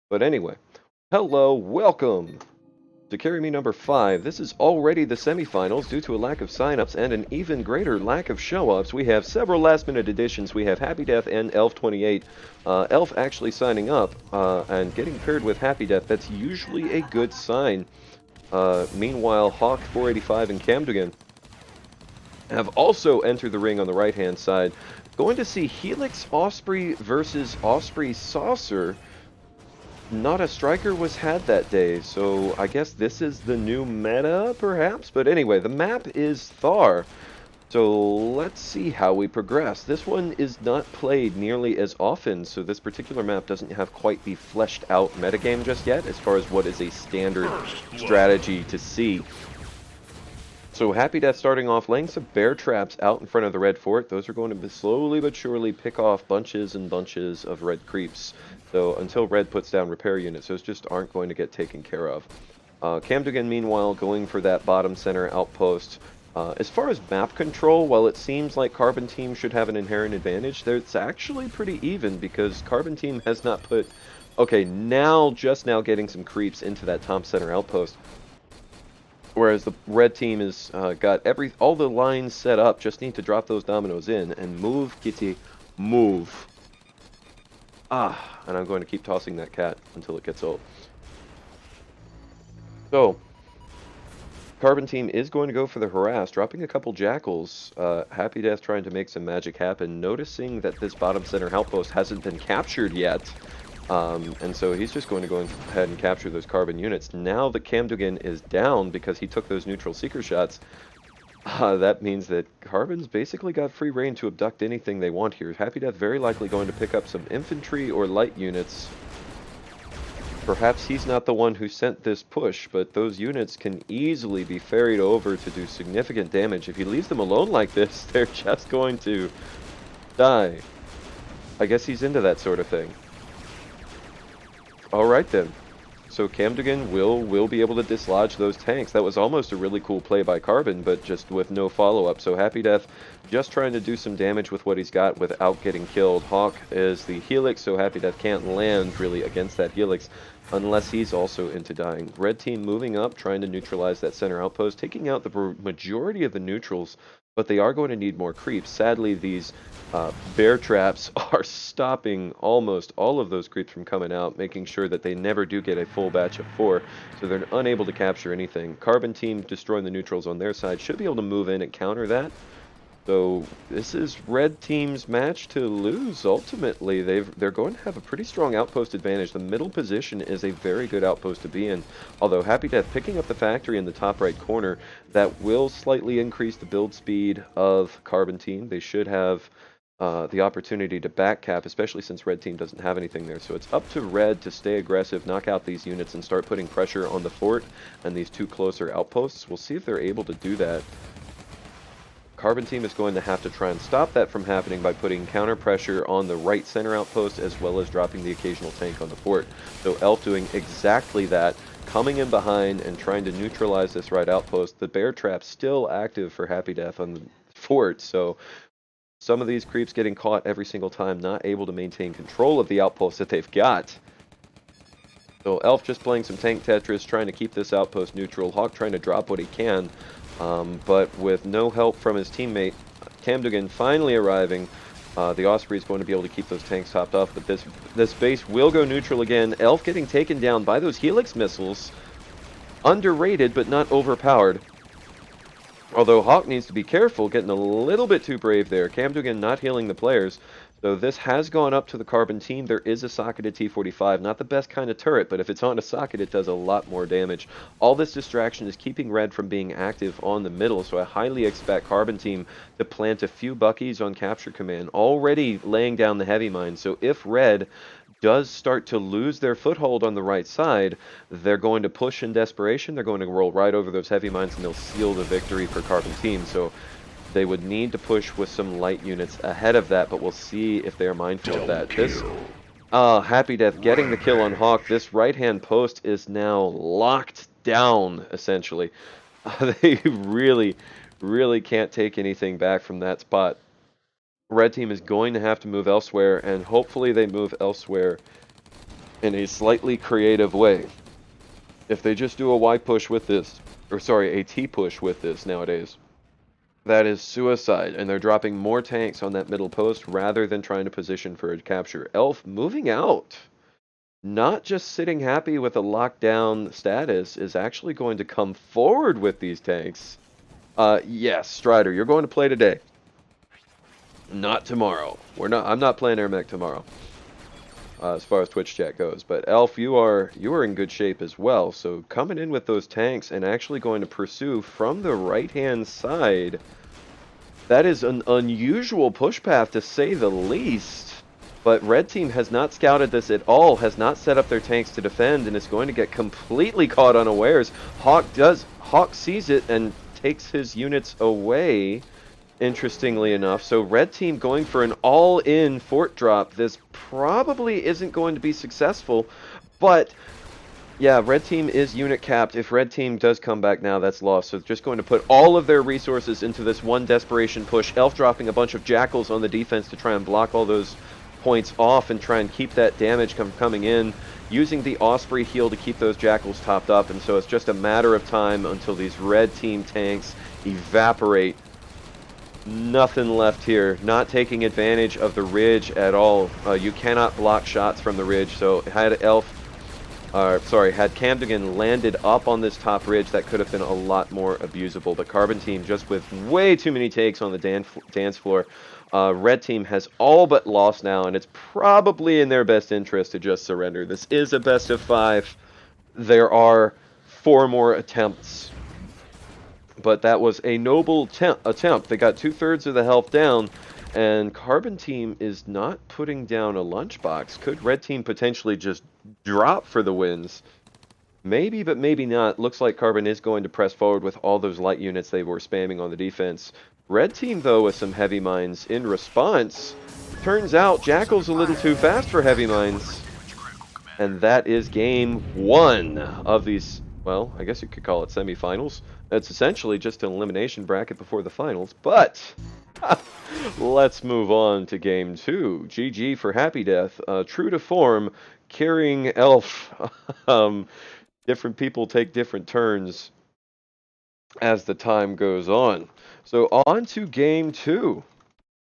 But anyway, hello, welcome to Carry Me number 5. This is already the semifinals due to a lack of signups and an even greater lack of show-ups. We have several last-minute additions. We have Happy Death and elf28. Elf actually signing up and getting paired with Happy Death. That's usually a good sign. Meanwhile, hawk485 and camdoogen have also entered the ring on the right-hand side. Going to see Helix Osprey versus Osprey Saucer. Not a striker was had that day, so I guess this is the new meta, perhaps? But anyway, the map is Thar, so let's see how we progress. This one is not played nearly as often, so this particular map doesn't have quite the fleshed out metagame just yet, as far as what is a standard strategy to see. So Happy Death starting off, laying some bear traps out in front of the red fort. Those are going to slowly but surely pick off bunches and bunches of red creeps. So until red puts down repair units, those just aren't going to get taken care of. camdoogen, meanwhile, going for that bottom center outpost. As far as map control, while it seems like Carbon Team should have an inherent advantage, it's actually pretty even because Carbon Team has not put... Okay, just now getting some creeps into that top center outpost. Whereas the red team has got all the lines set up, just need to drop those dominoes in and move, kitty, move. And I'm going to keep tossing that cat until it gets old. So, Carbon Team is going to go for the harass, dropping a couple jackals. Happy Death trying to make some magic happen, noticing that this bottom center outpost hasn't been captured yet. And so he's just going to go ahead and capture those carbon units. Now that camdoogen is down because he took those neutral seeker shots, that means that Carbon's basically got free reign to abduct anything they want here. Happy Death very likely going to pick up some infantry or light units. Perhaps he's not the one who sent this push, but those units can easily be ferried over to do significant damage. If he leaves them alone like this, they're just going to die. I guess he's into that sort of thing. Alright then, so camdoogen will be able to dislodge those tanks. That was almost a really cool play by Carbon, but just with no follow-up. So Happy Death just trying to do some damage with what he's got without getting killed. Hawk is the Helix, so Happy Death can't land really against that Helix unless he's also into dying. Red team moving up, trying to neutralize that center outpost, taking out the majority of the neutrals, but they are going to need more creeps. Sadly, these bear traps are stopping almost all of those creeps from coming out, making sure that they never do get a full batch of 4, so they're unable to capture anything. Carbon Team destroying the neutrals on their side should be able to move in and counter that. So this is Red Team's match to lose, ultimately. They're going to have a pretty strong outpost advantage. The middle position is a very good outpost to be in. Although Happy Death picking up the factory in the top right corner, that will slightly increase the build speed of Carbon Team. They should have the opportunity to back cap, especially since Red Team doesn't have anything there. So it's up to Red to stay aggressive, knock out these units, and start putting pressure on the fort and these two closer outposts. We'll see if they're able to do that. Carbon Team is going to have to try and stop that from happening by putting counter pressure on the right center outpost as well as dropping the occasional tank on the fort. So Elf doing exactly that, coming in behind and trying to neutralize this right outpost. The bear trap still active for Happy Death on the fort, so some of these creeps getting caught every single time, not able to maintain control of the outpost that they've got. So Elf just playing some tank Tetris, trying to keep this outpost neutral. Hawk trying to drop what he can. But with no help from his teammate, camdoogen finally arriving, the Osprey is going to be able to keep those tanks topped off, but this base will go neutral again. Elf getting taken down by those Helix missiles. Underrated, but not overpowered. Although Hawk needs to be careful, getting a little bit too brave there. camdoogen not healing the players. So this has gone up to the Carbon Team. There is a socketed T-45. Not the best kind of turret, but if it's on a socket, it does a lot more damage. All this distraction is keeping Red from being active on the middle, so I highly expect Carbon Team to plant a few Buckies on capture command, already laying down the heavy mine. So if Red does start to lose their foothold on the right side, they're going to push in desperation. They're going to roll right over those heavy mines, and they'll seal the victory for Carbon Team. So they would need to push with some light units ahead of that, but we'll see if they're mindful of that. Happy Death getting the kill on Hawk. This right-hand post is now locked down, essentially. They really can't take anything back from that spot. Red Team is going to have to move elsewhere, and hopefully they move elsewhere in a slightly creative way. If they just do a Y push with this, or sorry, a T push with this nowadays, that is suicide, and they're dropping more tanks on that middle post rather than trying to position for a capture. Elf moving out, not just sitting happy with a lockdown status, is actually going to come forward with these tanks. Yes, Strider, you're going to play today. Not tomorrow. I'm not playing Airmech tomorrow. As far as Twitch chat goes, but Elf, you are in good shape as well. So coming in with those tanks and actually going to pursue from the right-hand side. That is an unusual push path to say the least. But Red Team has not scouted this at all, has not set up their tanks to defend, and is going to get completely caught unawares. Hawk sees it and takes his units away, interestingly enough. So Red Team going for an all-in fort drop. This probably isn't going to be successful, but yeah, Red Team is unit capped. If Red Team does come back now, that's lost. So just going to put all of their resources into this one desperation push. Elf dropping a bunch of Jackals on the defense to try and block all those points off and try and keep that damage coming in. Using the Osprey heal to keep those Jackals topped up. And so it's just a matter of time until these Red Team tanks evaporate. Nothing left here. Not taking advantage of the ridge at all. You cannot block shots from the ridge. So had camdoogen landed up on this top ridge, that could have been a lot more abusable. The Carbon Team just with way too many takes on the dance floor. Red Team has all but lost now, and it's probably in their best interest to just surrender. This is a best of 5. There are 4 more attempts. But that was a noble attempt. They got 2/3 of the health down, and Carbon Team is not putting down a lunchbox. Could Red Team potentially just drop for the wins? Maybe, but maybe not. Looks like Carbon is going to press forward with all those light units they were spamming on the defense. Red Team, though, with some heavy mines in response. Turns out Jackal's a little too fast for heavy mines. And that is game 1 of these, well, I guess you could call it semifinals. It's essentially just an elimination bracket before the finals, but let's move on to game 2. GG for Happy Death. True to form, carrying Elf. Different people take different turns as the time goes on. So on to game 2.